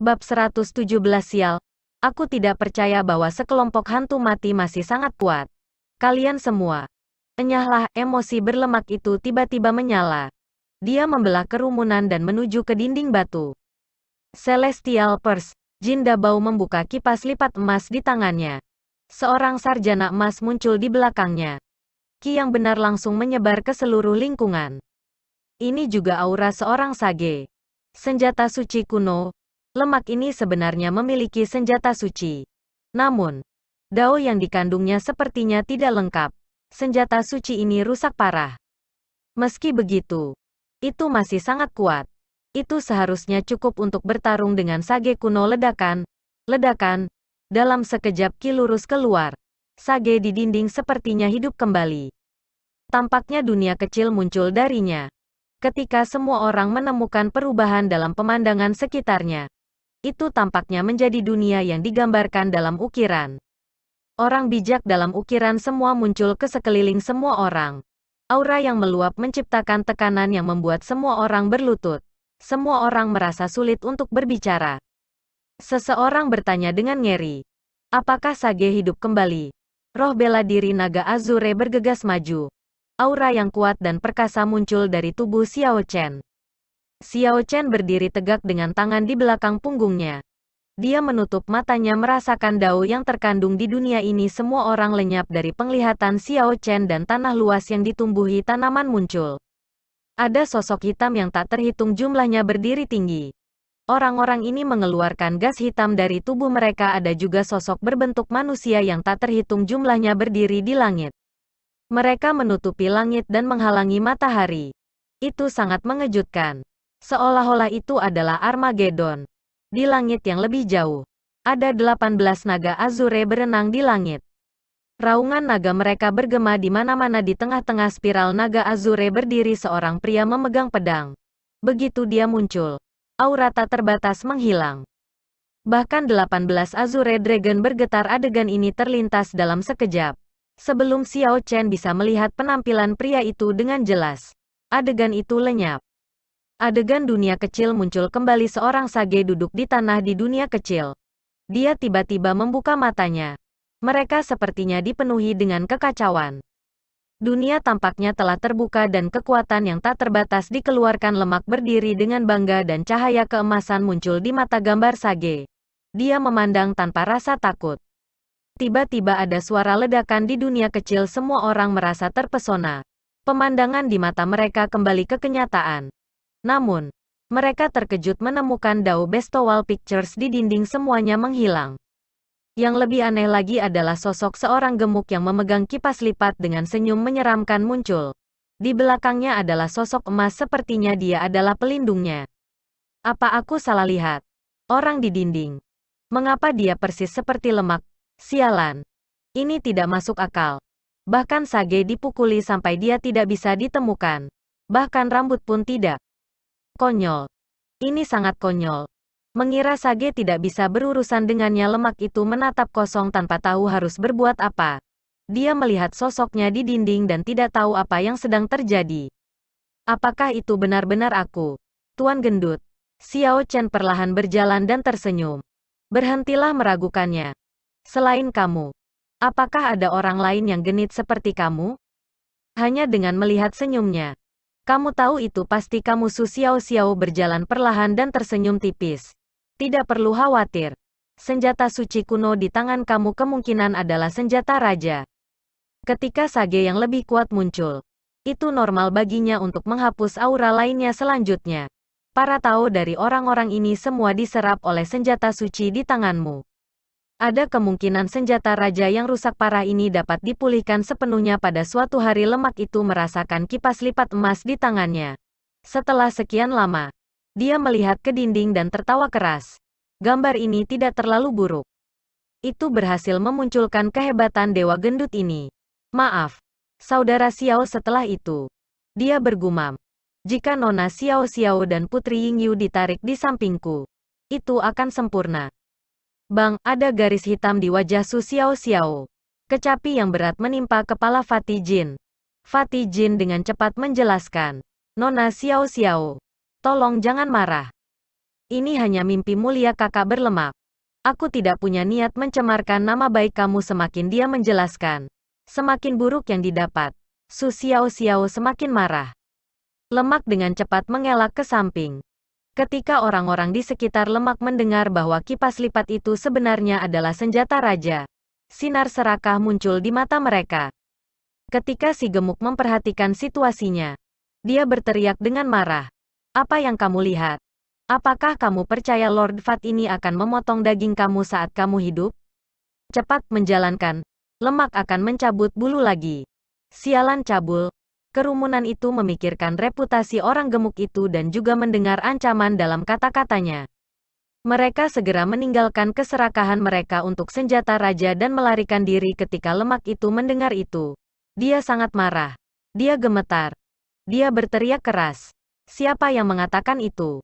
Bab 117 Sial. Aku tidak percaya bahwa sekelompok hantu mati masih sangat kuat. Kalian semua. Enyahlah, emosi berlemak itu tiba-tiba menyala. Dia membelah kerumunan dan menuju ke dinding batu. Celestial Purse. Jin Dabao membuka kipas lipat emas di tangannya. Seorang sarjana emas muncul di belakangnya. Ki yang benar langsung menyebar ke seluruh lingkungan. Ini juga aura seorang sage. Senjata suci kuno. Lemak ini sebenarnya memiliki senjata suci. Namun, dao yang dikandungnya sepertinya tidak lengkap. Senjata suci ini rusak parah. Meski begitu, itu masih sangat kuat. Itu seharusnya cukup untuk bertarung dengan sage kuno ledakan. Ledakan. Dalam sekejap Ki lurus keluar. Sage di dinding sepertinya hidup kembali. Tampaknya dunia kecil muncul darinya. Ketika semua orang menemukan perubahan dalam pemandangan sekitarnya, itu tampaknya menjadi dunia yang digambarkan dalam ukiran. Orang bijak dalam ukiran semua muncul ke sekeliling semua orang. Aura yang meluap menciptakan tekanan yang membuat semua orang berlutut. Semua orang merasa sulit untuk berbicara. Seseorang bertanya dengan ngeri. Apakah Sage hidup kembali? Roh bela diri naga Azure bergegas maju. Aura yang kuat dan perkasa muncul dari tubuh Xiao Chen. Xiao Chen berdiri tegak dengan tangan di belakang punggungnya. Dia menutup matanya merasakan dao yang terkandung di dunia ini. Semua orang lenyap dari penglihatan Xiao Chen dan tanah luas yang ditumbuhi tanaman muncul. Ada sosok hitam yang tak terhitung jumlahnya berdiri tinggi. Orang-orang ini mengeluarkan gas hitam dari tubuh mereka. Ada juga sosok berbentuk manusia yang tak terhitung jumlahnya berdiri di langit. Mereka menutupi langit dan menghalangi matahari. Itu sangat mengejutkan. Seolah-olah itu adalah Armageddon. Di langit yang lebih jauh, ada 18 naga Azure berenang di langit. Raungan naga mereka bergema di mana-mana. Di tengah-tengah spiral naga Azure berdiri seorang pria memegang pedang. Begitu dia muncul, aura tak terbatas menghilang. Bahkan 18 Azure Dragon bergetar. Adegan ini terlintas dalam sekejap. Sebelum Xiao Chen bisa melihat penampilan pria itu dengan jelas, adegan itu lenyap. Adegan dunia kecil muncul kembali. Seorang sage duduk di tanah di dunia kecil. Dia tiba-tiba membuka matanya. Mereka sepertinya dipenuhi dengan kekacauan. Dunia tampaknya telah terbuka dan kekuatan yang tak terbatas dikeluarkan. Lemak berdiri dengan bangga dan cahaya keemasan muncul di mata gambar sage. Dia memandang tanpa rasa takut. Tiba-tiba ada suara ledakan di dunia kecil. Semua orang merasa terpesona. Pemandangan di mata mereka kembali ke kenyataan. Namun, mereka terkejut menemukan dao Bestowal Pictures di dinding. Semuanya menghilang. Yang lebih aneh lagi adalah sosok seorang gemuk yang memegang kipas lipat dengan senyum menyeramkan muncul. Di belakangnya adalah sosok emas. Sepertinya dia adalah pelindungnya. Apa aku salah lihat? Orang di dinding. Mengapa dia persis seperti lemak? Sialan. Ini tidak masuk akal. Bahkan Sage dipukuli sampai dia tidak bisa ditemukan. Bahkan rambut pun tidak. Konyol. Ini sangat konyol. Mengira Sage tidak bisa berurusan dengannya. Lemak itu menatap kosong tanpa tahu harus berbuat apa. Dia melihat sosoknya di dinding dan tidak tahu apa yang sedang terjadi. Apakah itu benar-benar aku? Tuan Gendut. Xiao Chen perlahan berjalan dan tersenyum. Berhentilah meragukannya. Selain kamu, apakah ada orang lain yang genit seperti kamu? Hanya dengan melihat senyumnya. Kamu tahu itu pasti kamu. Su Xiao berjalan perlahan dan tersenyum tipis. Tidak perlu khawatir. Senjata suci kuno di tangan kamu kemungkinan adalah senjata raja. Ketika sage yang lebih kuat muncul, itu normal baginya untuk menghapus aura lainnya selanjutnya. Para tahu dari orang-orang ini semua diserap oleh senjata suci di tanganmu. Ada kemungkinan senjata raja yang rusak parah ini dapat dipulihkan sepenuhnya pada suatu hari. Lemak itu merasakan kipas lipat emas di tangannya. Setelah sekian lama, dia melihat ke dinding dan tertawa keras. Gambar ini tidak terlalu buruk. Itu berhasil memunculkan kehebatan Dewa Gendut ini. Maaf, Saudara Xiao. Setelah itu, dia bergumam. Jika Nona Xiao dan Putri Yingyu ditarik di sampingku, itu akan sempurna. Bang, ada garis hitam di wajah Su Xiao. Kecapi yang berat menimpa kepala Fatih Jin. Fatih Jin dengan cepat menjelaskan. Nona Xiao, tolong jangan marah. Ini hanya mimpi mulia kakak berlemak. Aku tidak punya niat mencemarkan nama baik kamu. Semakin dia menjelaskan, semakin buruk yang didapat. Su Xiao semakin marah. Lemak dengan cepat mengelak ke samping. Ketika orang-orang di sekitar Lemak mendengar bahwa kipas lipat itu sebenarnya adalah senjata raja, sinar serakah muncul di mata mereka. Ketika si gemuk memperhatikan situasinya, dia berteriak dengan marah. Apa yang kamu lihat? Apakah kamu percaya Lord Fat ini akan memotong daging kamu saat kamu hidup? Cepat menjalankan. Lemak akan mencabut bulu lagi. Sialan cabul. Kerumunan itu memikirkan reputasi orang gemuk itu dan juga mendengar ancaman dalam kata-katanya. Mereka segera meninggalkan keserakahan mereka untuk senjata raja dan melarikan diri ketika Lemak itu mendengar itu. Dia sangat marah. Dia gemetar. Dia berteriak keras. Siapa yang mengatakan itu?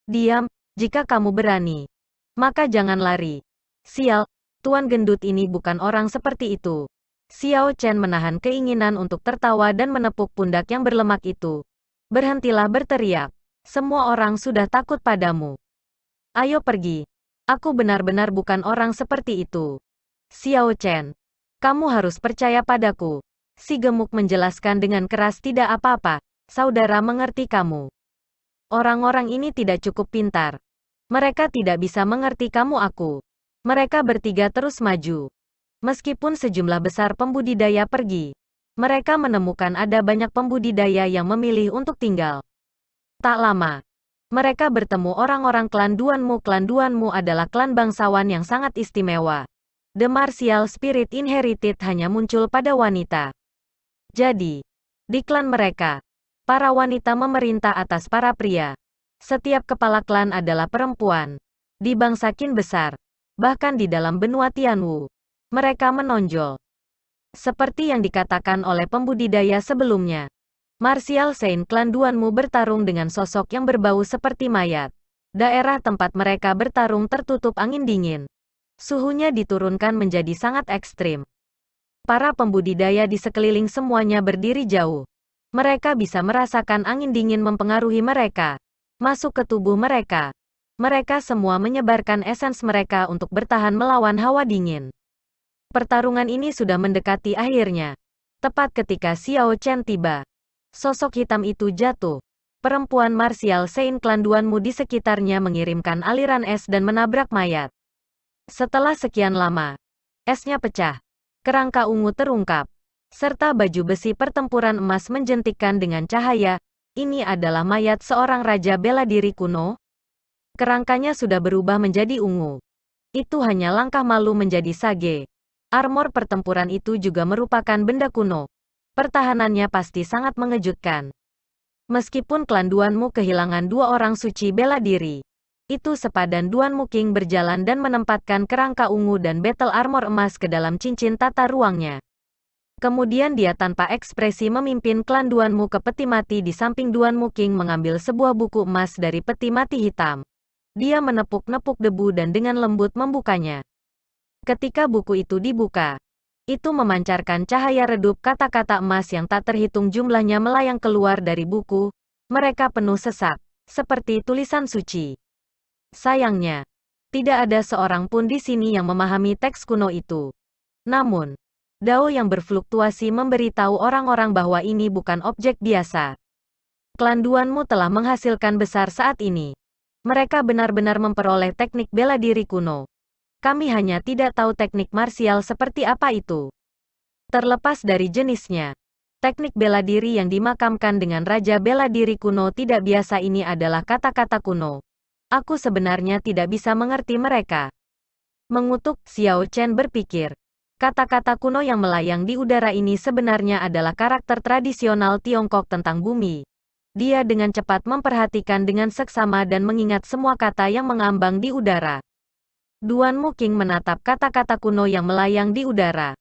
Diam, jika kamu berani. Maka jangan lari. Sial, Tuan Gendut ini bukan orang seperti itu. Xiao Chen menahan keinginan untuk tertawa dan menepuk pundak yang berlemak itu. Berhentilah berteriak. Semua orang sudah takut padamu. Ayo pergi. Aku benar-benar bukan orang seperti itu. Xiao Chen, kamu harus percaya padaku. Si gemuk menjelaskan dengan keras. Tidak apa-apa, saudara mengerti kamu. Orang-orang ini tidak cukup pintar. Mereka tidak bisa mengerti kamu aku. Mereka bertiga terus maju. Meskipun sejumlah besar pembudidaya pergi, mereka menemukan ada banyak pembudidaya yang memilih untuk tinggal. Tak lama, mereka bertemu orang-orang klan Duanmu. Klan Duanmu adalah klan bangsawan yang sangat istimewa. The Martial Spirit Inherited hanya muncul pada wanita. Jadi, di klan mereka, para wanita memerintah atas para pria. Setiap kepala klan adalah perempuan. Di bangsa Qin besar, bahkan di dalam benua Tianwu, mereka menonjol. Seperti yang dikatakan oleh pembudidaya sebelumnya, Martial Saint klan Duanmu bertarung dengan sosok yang berbau seperti mayat. Daerah tempat mereka bertarung tertutup angin dingin. Suhunya diturunkan menjadi sangat ekstrim. Para pembudidaya di sekeliling semuanya berdiri jauh. Mereka bisa merasakan angin dingin mempengaruhi mereka, masuk ke tubuh mereka. Mereka semua menyebarkan esens mereka untuk bertahan melawan hawa dingin. Pertarungan ini sudah mendekati akhirnya. Tepat ketika Xiao Chen tiba, sosok hitam itu jatuh. Perempuan Martial Saint klan Duanmu di sekitarnya mengirimkan aliran es dan menabrak mayat. Setelah sekian lama, esnya pecah. Kerangka ungu terungkap, serta baju besi pertempuran emas menjentikkan dengan cahaya. Ini adalah mayat seorang raja bela diri kuno. Kerangkanya sudah berubah menjadi ungu. Itu hanya langkah malu menjadi sage. Armor pertempuran itu juga merupakan benda kuno. Pertahanannya pasti sangat mengejutkan. Meskipun klan Duanmu kehilangan dua orang suci bela diri, itu sepadan Duanmu King berjalan dan menempatkan kerangka ungu dan battle armor emas ke dalam cincin tata ruangnya. Kemudian dia tanpa ekspresi memimpin klan Duanmu ke peti mati di samping Duanmu King mengambil sebuah buku emas dari peti mati hitam. Dia menepuk-nepuk debu dan dengan lembut membukanya. Ketika buku itu dibuka, itu memancarkan cahaya redup. Kata-kata emas yang tak terhitung jumlahnya melayang keluar dari buku. Mereka penuh sesak, seperti tulisan suci. Sayangnya, tidak ada seorang pun di sini yang memahami teks kuno itu. Namun, Dao yang berfluktuasi memberitahu orang-orang bahwa ini bukan objek biasa. Klan Duanmu telah menghasilkan besar saat ini. Mereka benar-benar memperoleh teknik bela diri kuno. Kami hanya tidak tahu teknik marsial seperti apa itu. Terlepas dari jenisnya, teknik bela diri yang dimakamkan dengan Raja Bela Diri kuno tidak biasa. Ini adalah kata-kata kuno. Aku sebenarnya tidak bisa mengerti mereka. Mengutuk, Xiao Chen berpikir. Kata-kata kuno yang melayang di udara ini sebenarnya adalah karakter tradisional Tiongkok tentang bumi. Dia dengan cepat memperhatikan dengan seksama dan mengingat semua kata yang mengambang di udara. Duanmu King menatap kata-kata kuno yang melayang di udara.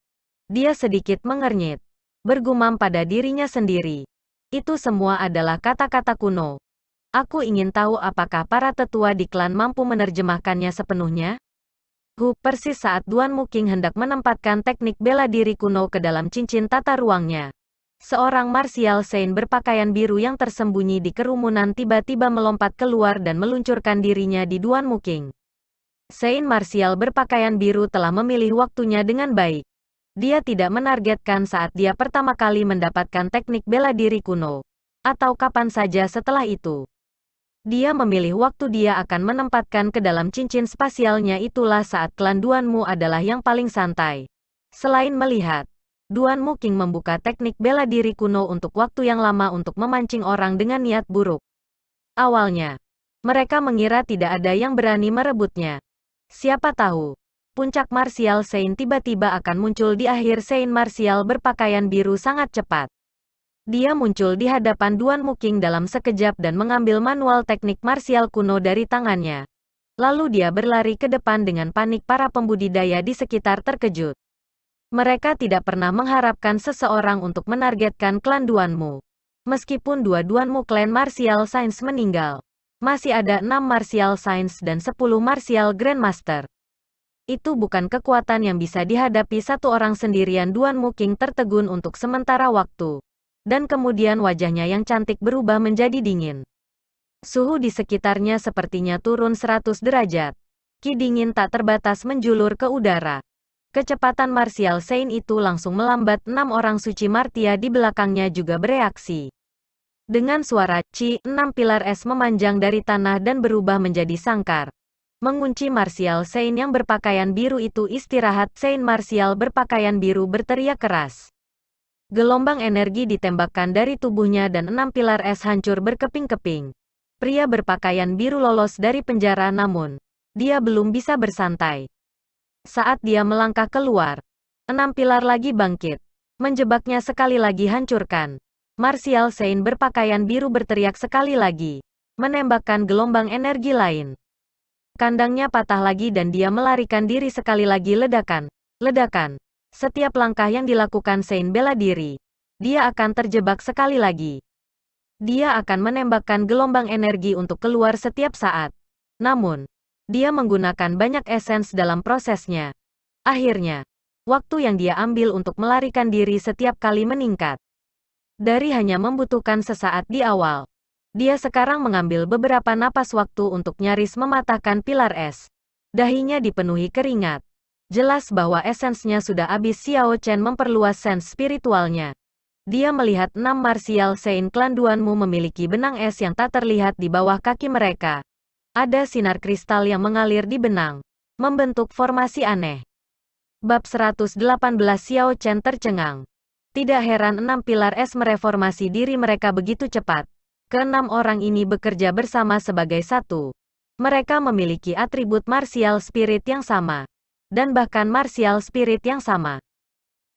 Dia sedikit mengernyit, bergumam pada dirinya sendiri. Itu semua adalah kata-kata kuno. Aku ingin tahu apakah para tetua di klan mampu menerjemahkannya sepenuhnya? Persis saat Duanmu King hendak menempatkan teknik bela diri kuno ke dalam cincin tata ruangnya. Seorang martial saint berpakaian biru yang tersembunyi di kerumunan tiba-tiba melompat keluar dan meluncurkan dirinya di Duan Muking. Saint martial berpakaian biru telah memilih waktunya dengan baik. Dia tidak menargetkan saat dia pertama kali mendapatkan teknik bela diri kuno, atau kapan saja setelah itu. Dia memilih waktu dia akan menempatkan ke dalam cincin spasialnya, itulah saat klan Duanmu adalah yang paling santai. Selain melihat, Duan Muking membuka teknik bela diri kuno untuk waktu yang lama untuk memancing orang dengan niat buruk. Awalnya, mereka mengira tidak ada yang berani merebutnya. Siapa tahu, puncak martial saint tiba-tiba akan muncul di akhir. Saint martial berpakaian biru sangat cepat. Dia muncul di hadapan Duan Muking dalam sekejap dan mengambil manual teknik martial kuno dari tangannya. Lalu dia berlari ke depan dengan panik. Para pembudidaya di sekitar terkejut. Mereka tidak pernah mengharapkan seseorang untuk menargetkan klan Duanmu. Meskipun dua Duanmu klan martial saints meninggal, masih ada 6 martial saints dan 10 martial grandmaster. Itu bukan kekuatan yang bisa dihadapi satu orang sendirian. Duan Muking tertegun untuk sementara waktu. Dan kemudian wajahnya yang cantik berubah menjadi dingin. Suhu di sekitarnya sepertinya turun 100 derajat. Ki dingin tak terbatas menjulur ke udara. Kecepatan martial saint itu langsung melambat. 6 orang suci martia di belakangnya juga bereaksi. Dengan suara "ci", 6 pilar es memanjang dari tanah dan berubah menjadi sangkar. Mengunci martial saint yang berpakaian biru itu. Istirahat. Saint martial berpakaian biru berteriak keras. Gelombang energi ditembakkan dari tubuhnya dan 6 pilar es hancur berkeping-keping. Pria berpakaian biru lolos dari penjara, namun dia belum bisa bersantai. Saat dia melangkah keluar, 6 pilar lagi bangkit. Menjebaknya sekali lagi. Hancurkan. Martial saint berpakaian biru berteriak sekali lagi. Menembakkan gelombang energi lain. Kandangnya patah lagi dan dia melarikan diri sekali lagi. Ledakan. Ledakan. Setiap langkah yang dilakukan saint bela diri, dia akan terjebak sekali lagi. Dia akan menembakkan gelombang energi untuk keluar setiap saat. Namun, dia menggunakan banyak esens dalam prosesnya. Akhirnya, waktu yang dia ambil untuk melarikan diri setiap kali meningkat. Dari hanya membutuhkan sesaat di awal, dia sekarang mengambil beberapa napas waktu untuk nyaris mematahkan pilar es. Dahinya dipenuhi keringat. Jelas bahwa esensnya sudah habis. Xiao Chen memperluas sense spiritualnya. Dia melihat 6 martial saint klan Duanmu memiliki benang es yang tak terlihat di bawah kaki mereka. Ada sinar kristal yang mengalir di benang, membentuk formasi aneh. Bab 118. Xiao Chen tercengang. Tidak heran 6 pilar es mereformasi diri mereka begitu cepat. Keenam orang ini bekerja bersama sebagai satu. Mereka memiliki atribut martial spirit yang sama. Dan bahkan martial spirit yang sama.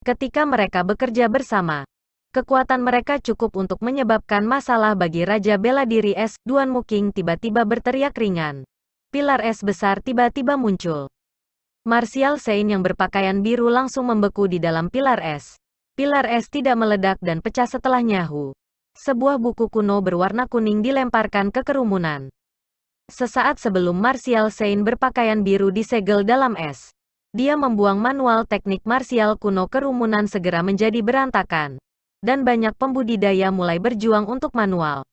Ketika mereka bekerja bersama, kekuatan mereka cukup untuk menyebabkan masalah bagi Raja Bela Diri Es. Duan Muking tiba-tiba berteriak ringan. Pilar es besar tiba-tiba muncul. Martial saint yang berpakaian biru langsung membeku di dalam pilar es. Pilar es tidak meledak dan pecah setelah nyahu. Sebuah buku kuno berwarna kuning dilemparkan ke kerumunan. Sesaat sebelum martial saint berpakaian biru disegel dalam es, dia membuang manual teknik martial kuno. Kerumunan segera menjadi berantakan. Dan banyak pembudidaya mulai berjuang untuk manual.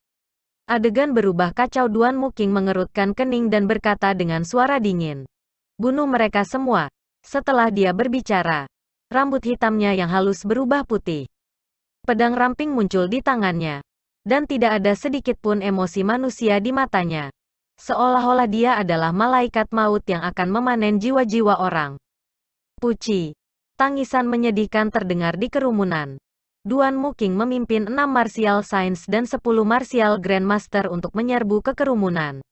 Adegan berubah kacau. Duan Muking mengerutkan kening dan berkata dengan suara dingin. Bunuh mereka semua. Setelah dia berbicara, rambut hitamnya yang halus berubah putih. Pedang ramping muncul di tangannya. Dan tidak ada sedikit pun emosi manusia di matanya. Seolah-olah dia adalah malaikat maut yang akan memanen jiwa-jiwa orang. Puci. Tangisan menyedihkan terdengar di kerumunan. Duan Muking memimpin 6 martial saints dan 10 martial grandmaster untuk menyerbu ke kerumunan.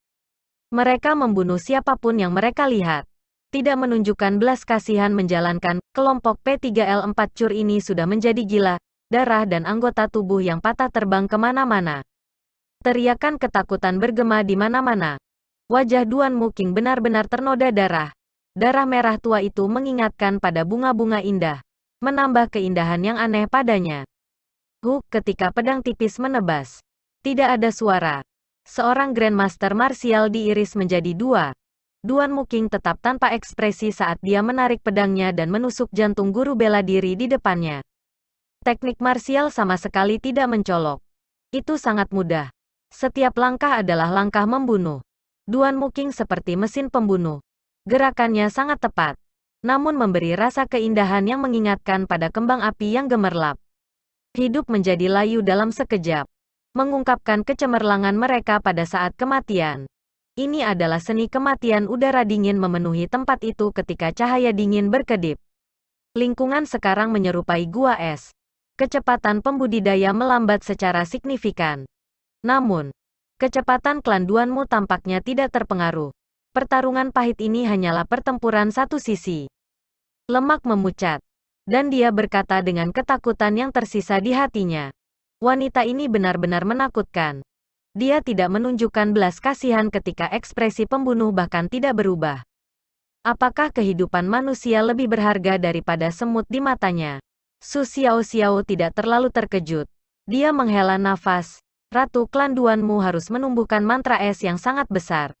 Mereka membunuh siapapun yang mereka lihat. Tidak menunjukkan belas kasihan menjalankan. Kelompok P3L4 Cur ini sudah menjadi gila. Darah dan anggota tubuh yang patah terbang kemana-mana. Teriakan ketakutan bergema di mana-mana. Wajah Duan Muking benar-benar ternoda darah. Darah merah tua itu mengingatkan pada bunga-bunga indah, menambah keindahan yang aneh padanya. Ketika pedang tipis menebas. Tidak ada suara. Seorang Grandmaster martial diiris menjadi dua. Duan Muking tetap tanpa ekspresi saat dia menarik pedangnya dan menusuk jantung guru bela diri di depannya. Teknik marsial sama sekali tidak mencolok. Itu sangat mudah. Setiap langkah adalah langkah membunuh. Duan Muking seperti mesin pembunuh. Gerakannya sangat tepat, namun memberi rasa keindahan yang mengingatkan pada kembang api yang gemerlap. Hidup menjadi layu dalam sekejap, mengungkapkan kecemerlangan mereka pada saat kematian. Ini adalah seni kematian. Udara dingin memenuhi tempat itu ketika cahaya dingin berkedip. Lingkungan sekarang menyerupai gua es. Kecepatan pembudidaya melambat secara signifikan. Namun, kecepatan klan Duanmu tampaknya tidak terpengaruh. Pertarungan pahit ini hanyalah pertempuran satu sisi. Lemak memucat, dan dia berkata dengan ketakutan yang tersisa di hatinya. Wanita ini benar-benar menakutkan. Dia tidak menunjukkan belas kasihan ketika ekspresi pembunuh bahkan tidak berubah. Apakah kehidupan manusia lebih berharga daripada semut di matanya? Su Xiaoxiao tidak terlalu terkejut. Dia menghela nafas. Ratu klan Duanmu harus menumbuhkan mantra es yang sangat besar.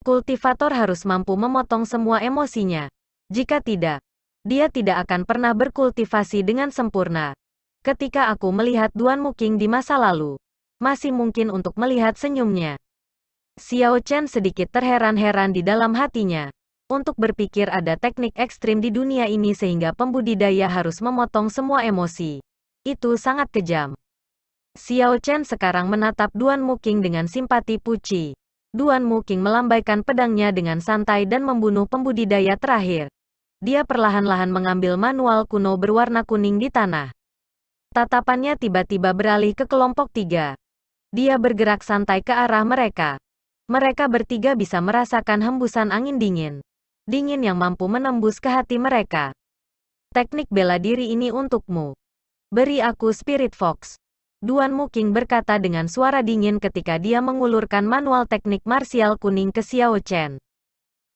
Kultivator harus mampu memotong semua emosinya. Jika tidak, dia tidak akan pernah berkultivasi dengan sempurna. Ketika aku melihat Duan Muking di masa lalu, masih mungkin untuk melihat senyumnya. Xiao Chen sedikit terheran-heran di dalam hatinya. Untuk berpikir ada teknik ekstrim di dunia ini sehingga pembudidaya harus memotong semua emosi. Itu sangat kejam. Xiao Chen sekarang menatap Duan Muking dengan simpati puci. Duan Muking melambaikan pedangnya dengan santai dan membunuh pembudidaya terakhir. Dia perlahan-lahan mengambil manual kuno berwarna kuning di tanah. Tatapannya tiba-tiba beralih ke kelompok 3. Dia bergerak santai ke arah mereka. Mereka bertiga bisa merasakan hembusan angin dingin. Dingin yang mampu menembus ke hati mereka. Teknik bela diri ini untukmu. Beri aku Spirit Fox. Duan Muking berkata dengan suara dingin ketika dia mengulurkan manual teknik marsial kuning ke Xiao Chen.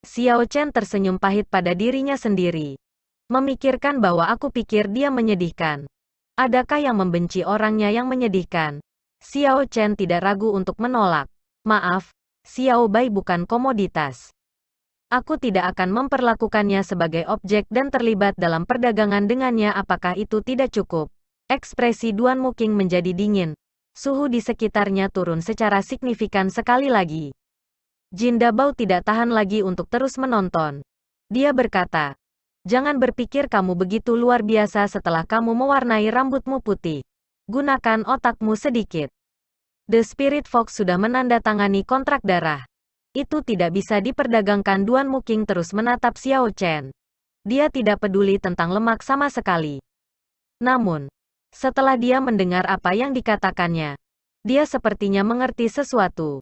Xiao Chen tersenyum pahit pada dirinya sendiri. Memikirkan bahwa aku pikir dia menyedihkan. Adakah yang membenci orangnya yang menyedihkan? Xiao Chen tidak ragu untuk menolak. Maaf, Xiao Bai bukan komoditas. Aku tidak akan memperlakukannya sebagai objek dan terlibat dalam perdagangan dengannya. Apakah itu tidak cukup? Ekspresi Duan Muking menjadi dingin. Suhu di sekitarnya turun secara signifikan sekali lagi. Jin Dabao tidak tahan lagi untuk terus menonton. Dia berkata, "Jangan berpikir kamu begitu luar biasa setelah kamu mewarnai rambutmu putih. Gunakan otakmu sedikit." The Spirit Fox sudah menandatangani kontrak darah. Itu tidak bisa diperdagangkan. Duan Muking terus menatap Xiao Chen. Dia tidak peduli tentang lemak sama sekali. Namun, setelah dia mendengar apa yang dikatakannya, dia sepertinya mengerti sesuatu.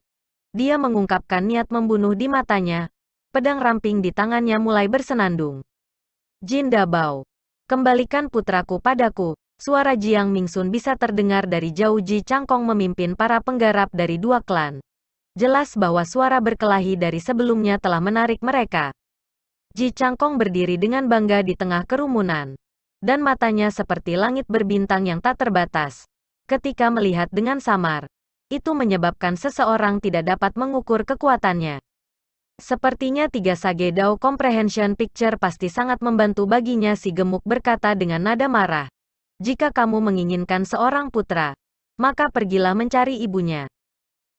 Dia mengungkapkan niat membunuh di matanya. Pedang ramping di tangannya mulai bersenandung. Jin Dabao, kembalikan putraku padaku. Suara Jiang Mingsun bisa terdengar dari jauh. Ji Changkong memimpin para penggarap dari dua klan. Jelas bahwa suara berkelahi dari sebelumnya telah menarik mereka. Ji Changkong berdiri dengan bangga di tengah kerumunan. Dan matanya seperti langit berbintang yang tak terbatas. Ketika melihat dengan samar, itu menyebabkan seseorang tidak dapat mengukur kekuatannya. Sepertinya 3 Sage Dao Comprehension Picture pasti sangat membantu baginya. Si gemuk berkata dengan nada marah. Jika kamu menginginkan seorang putra, maka pergilah mencari ibunya.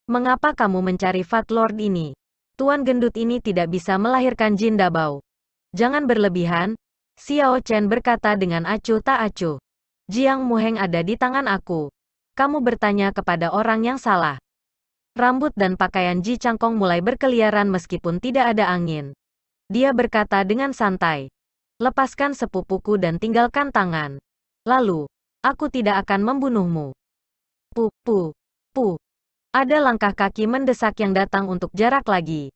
Mengapa kamu mencari Fat Lord ini? Tuan gendut ini tidak bisa melahirkan Jin Dabao. Jangan berlebihan. Xiao Chen berkata dengan acuh tak acuh. Jiang Muheng ada di tangan aku. Kamu bertanya kepada orang yang salah. Rambut dan pakaian Ji Changkong mulai berkeliaran meskipun tidak ada angin. Dia berkata dengan santai. Lepaskan sepupuku dan tinggalkan tangan. Lalu, aku tidak akan membunuhmu. Pu. Ada langkah kaki mendesak yang datang untuk jarak lagi.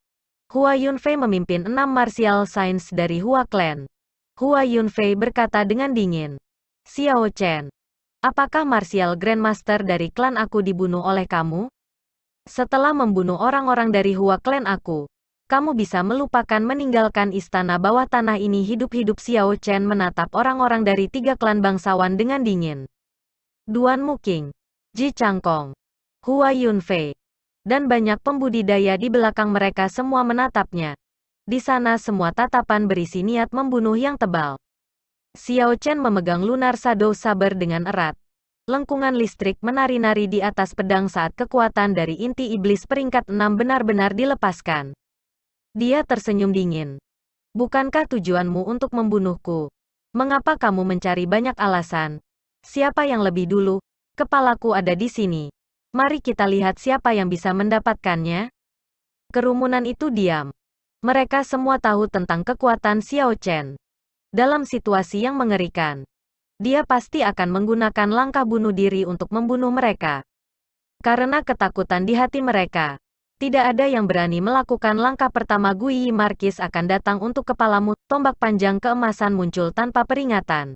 Hua Yunfei memimpin 6 martial science dari Hua Clan. Hua Yunfei berkata dengan dingin. Xiao Chen, apakah martial grandmaster dari klan aku dibunuh oleh kamu? Setelah membunuh orang-orang dari Hua Clan aku, kamu bisa melupakan meninggalkan istana bawah tanah ini hidup-hidup. Xiao Chen menatap orang-orang dari 3 klan bangsawan dengan dingin. Duan Muking, Ji Changkong, Hua Yunfei, dan banyak pembudidaya di belakang mereka semua menatapnya. Di sana semua tatapan berisi niat membunuh yang tebal. Xiao Chen memegang Lunar Shadow Saber dengan erat. Lengkungan listrik menari-nari di atas pedang saat kekuatan dari inti iblis peringkat 6 benar-benar dilepaskan. Dia tersenyum dingin. Bukankah tujuanmu untuk membunuhku? Mengapa kamu mencari banyak alasan? Siapa yang lebih dulu? Kepalaku ada di sini. Mari kita lihat siapa yang bisa mendapatkannya. Kerumunan itu diam. Mereka semua tahu tentang kekuatan Xiao Chen. Dalam situasi yang mengerikan, dia pasti akan menggunakan langkah bunuh diri untuk membunuh mereka. Karena ketakutan di hati mereka, tidak ada yang berani melakukan langkah pertama. Guyi Markis akan datang untuk kepalamu. Tombak panjang keemasan muncul tanpa peringatan.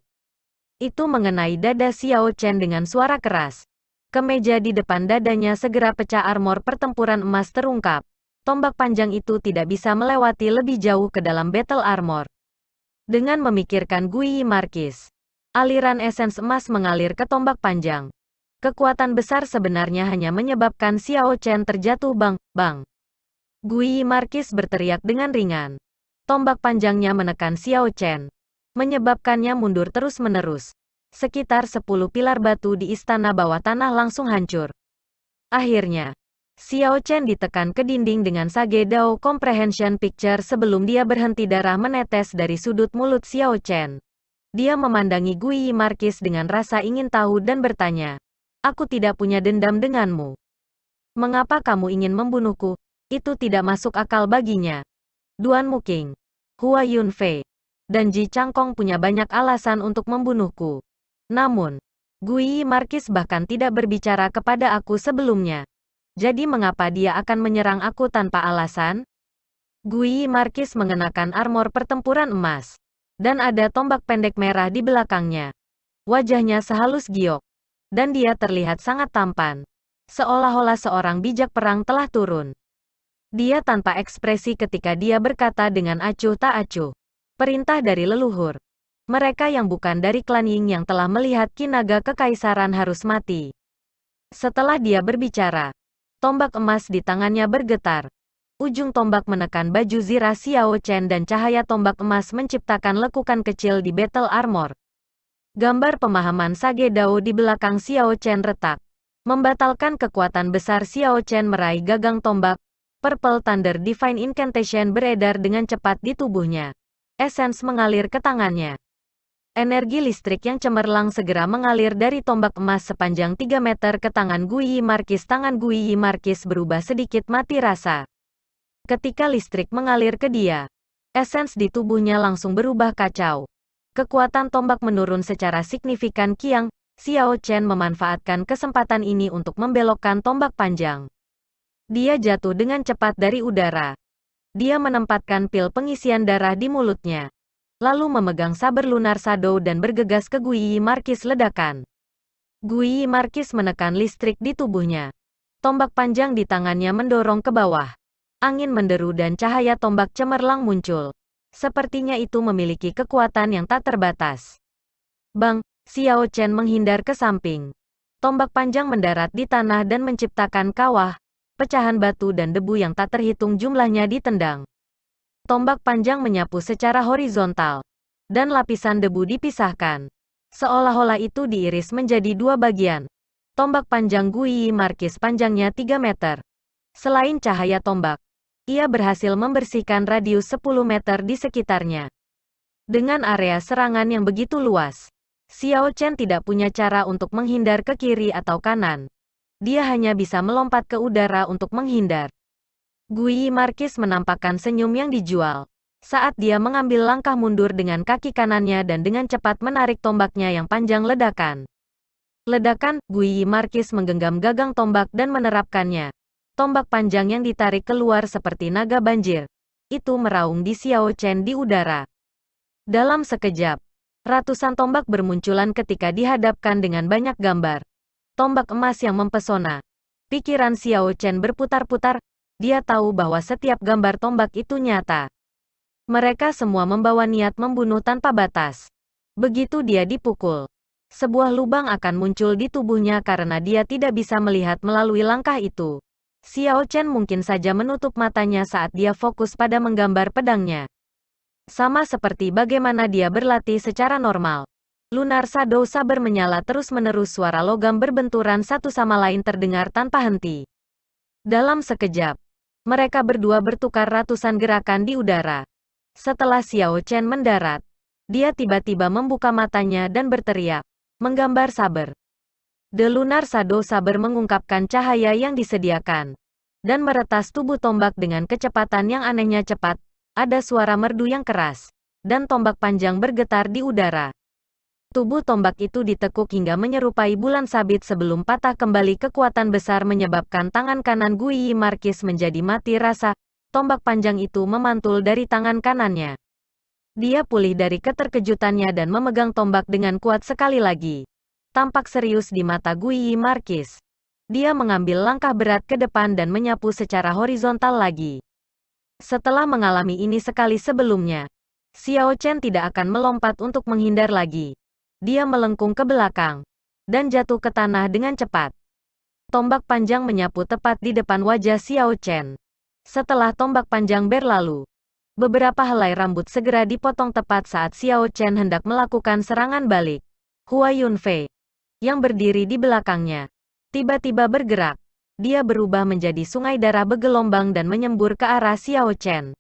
Itu mengenai dada Xiao Chen dengan suara keras. Kemeja di depan dadanya segera pecah. Armor pertempuran emas terungkap. Tombak panjang itu tidak bisa melewati lebih jauh ke dalam battle armor. Dengan memikirkan Guyi Markis, aliran esens emas mengalir ke tombak panjang. Kekuatan besar sebenarnya hanya menyebabkan Xiao Chen terjatuh. Bang, bang. Guyi Markis berteriak dengan ringan. Tombak panjangnya menekan Xiao Chen, menyebabkannya mundur terus-menerus. Sekitar 10 pilar batu di istana bawah tanah langsung hancur. Akhirnya, Xiao Chen ditekan ke dinding dengan Sage Dao Comprehension Picture sebelum dia berhenti. Darah menetes dari sudut mulut Xiao Chen. Dia memandangi Guyi Markis dengan rasa ingin tahu dan bertanya, "Aku tidak punya dendam denganmu. Mengapa kamu ingin membunuhku?" Itu tidak masuk akal baginya. Duan Muking, Hua Yunfei, dan Ji Changkong punya banyak alasan untuk membunuhku. Namun, Guyi Markis bahkan tidak berbicara kepada aku sebelumnya. Jadi mengapa dia akan menyerang aku tanpa alasan? Guyi Markis mengenakan armor pertempuran emas. Dan ada tombak pendek merah di belakangnya. Wajahnya sehalus giok. Dan dia terlihat sangat tampan. Seolah-olah seorang bijak perang telah turun. Dia tanpa ekspresi ketika dia berkata dengan acuh tak acuh. Perintah dari leluhur. Mereka yang bukan dari klan Ying yang telah melihat kinaga kekaisaran harus mati. Setelah dia berbicara, tombak emas di tangannya bergetar. Ujung tombak menekan baju zirah Xiao Chen dan cahaya tombak emas menciptakan lekukan kecil di battle armor. Gambar pemahaman Sage Dao di belakang Xiao Chen retak. Membatalkan kekuatan besar Xiao Chen meraih gagang tombak. Purple Thunder Divine Incantation beredar dengan cepat di tubuhnya. Essence mengalir ke tangannya. Energi listrik yang cemerlang segera mengalir dari tombak emas sepanjang 3 meter ke tangan Guyi Markis. Tangan Guyi Markis berubah sedikit mati rasa. Ketika listrik mengalir ke dia, essence di tubuhnya langsung berubah kacau. Kekuatan tombak menurun secara signifikan. Xiao Chen memanfaatkan kesempatan ini untuk membelokkan tombak panjang. Dia jatuh dengan cepat dari udara. Dia menempatkan pil pengisian darah di mulutnya. Lalu memegang saber Lunar Shadow dan bergegas ke Guyi Markis. Ledakan. Guyi Markis menekan listrik di tubuhnya. Tombak panjang di tangannya mendorong ke bawah. Angin menderu dan cahaya tombak cemerlang muncul. Sepertinya itu memiliki kekuatan yang tak terbatas. Bang, Xiao Chen menghindar ke samping. Tombak panjang mendarat di tanah dan menciptakan kawah, pecahan batu dan debu yang tak terhitung jumlahnya ditendang. Tombak panjang menyapu secara horizontal, dan lapisan debu dipisahkan. Seolah-olah itu diiris menjadi 2 bagian. Tombak panjang Guyi Markis panjangnya 3 meter. Selain cahaya tombak, ia berhasil membersihkan radius 10 meter di sekitarnya. Dengan area serangan yang begitu luas, Xiao Chen tidak punya cara untuk menghindar ke kiri atau kanan. Dia hanya bisa melompat ke udara untuk menghindar. Guyi Markis menampakkan senyum yang dijual saat dia mengambil langkah mundur dengan kaki kanannya dan dengan cepat menarik tombaknya yang panjang. Ledakan. Ledakan. Guyi Markis menggenggam gagang tombak dan menerapkannya. Tombak panjang yang ditarik keluar seperti naga banjir. Itu meraung di Xiao Chen di udara. Dalam sekejap, ratusan tombak bermunculan ketika dihadapkan dengan banyak gambar. Tombak emas yang mempesona. Pikiran Xiao Chen berputar-putar. Dia tahu bahwa setiap gambar tombak itu nyata. Mereka semua membawa niat membunuh tanpa batas. Begitu dia dipukul, sebuah lubang akan muncul di tubuhnya karena dia tidak bisa melihat melalui langkah itu. Xiao Chen mungkin saja menutup matanya saat dia fokus pada menggambar pedangnya. Sama seperti bagaimana dia berlatih secara normal. Lunar Shadow Saber menyala terus-menerus, suara logam berbenturan satu sama lain terdengar tanpa henti. Dalam sekejap, mereka berdua bertukar ratusan gerakan di udara. Setelah Xiao Chen mendarat, dia tiba-tiba membuka matanya dan berteriak, menggambar saber. The Lunar Shadow Saber mengungkapkan cahaya yang disediakan dan meretas tubuh tombak dengan kecepatan yang anehnya cepat. Ada suara merdu yang keras, dan tombak panjang bergetar di udara. Tubuh tombak itu ditekuk hingga menyerupai bulan sabit sebelum patah kembali. Kekuatan besar menyebabkan tangan kanan Guiyi Marquis menjadi mati rasa. Tombak panjang itu memantul dari tangan kanannya. Dia pulih dari keterkejutannya dan memegang tombak dengan kuat sekali lagi. Tampak serius di mata Guiyi Marquis. Dia mengambil langkah berat ke depan dan menyapu secara horizontal lagi. Setelah mengalami ini sekali sebelumnya, Xiao Chen tidak akan melompat untuk menghindar lagi. Dia melengkung ke belakang dan jatuh ke tanah dengan cepat. Tombak panjang menyapu tepat di depan wajah Xiao Chen. Setelah tombak panjang berlalu, beberapa helai rambut segera dipotong tepat saat Xiao Chen hendak melakukan serangan balik. Hua Yunfei, yang berdiri di belakangnya, tiba-tiba bergerak. Dia berubah menjadi sungai darah bergelombang dan menyembur ke arah Xiao Chen.